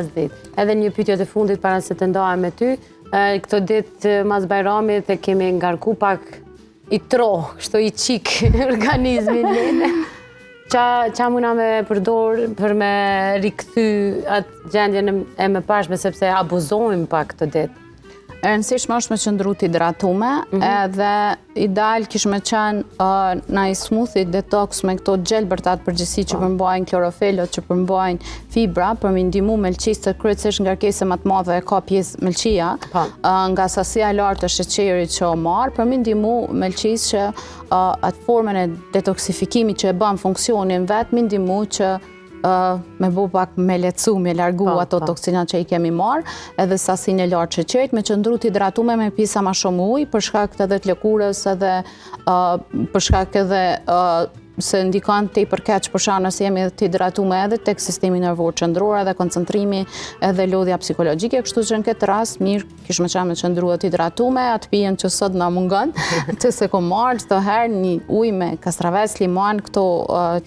Edhe një pyetje të fundit para se të ndahem me ty. Këto ditë mas Bajramit e kemi ngarku pak i troh, kështu i qik organizmin lene. Qa muna me përdor për me rikthy atë gjendjen e mëparshme sepse abuzojmë pak këtë ditë? E rëndësishme është me qëndru t'hidratume, edhe ideal kish me qenë na i smoothie detox me këto gjelbërtat përgjithsi që përmbajnë klorofilët, që përmbajnë fibra, për me ndihmu melçisë, kryesisht ngarkesë më të madhe e ka pjesë melçia, nga sasia e lartë e sheqerit që o marë, për me ndihmu melçisë që atë formën e detoksifikimit që e bën funksionin vetë, me ndihmu që me bu pak me lecu, me largu ato toksinat që i kemi marë, edhe sasin e lartë sheqerit, me qëndru t'hidratume me pisa ma shumë ujë, për shkak edhe të lëkurës, edhe për shkak edhe se ndikon të i përkeq për shkak nëse jemi t'hidratume edhe tek sistemi nervor qendror, edhe koncentrimi, edhe lodhja psikologjike, kështu që në këtë rast mirë kish me qenë me qëndru t'hidratume, atë pijen që sot na mungon, që se kom marrë çdo herë një ujë me kastraves, limon, këto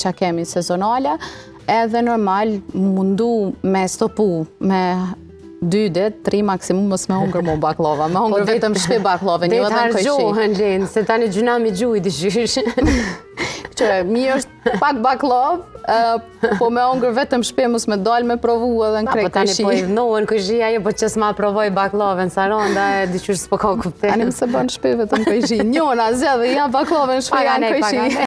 që kemi sezonale, edhe normal mundu me stopu me 2 ditë, 3 maksimum mos me hungër mu baklava. Me hungër vetëm shpi baklava, një edhe në këshi. Detë hargjohën, Gjenë, se tani gjuna mi gjuj dyshysh. Qëre, mirë është pak baklav, po me hungër vetëm shpi mos me dalë me provu edhe në krej këshi. Po tani po i dhnohen këshi ajo, po që s'ma provoj baklavën, sa ronda e dyshysh s'po ka kuptim. Ani më se bën shpi vetëm këshi. Njona, zedhe, ja baklavën shpi janë këshi.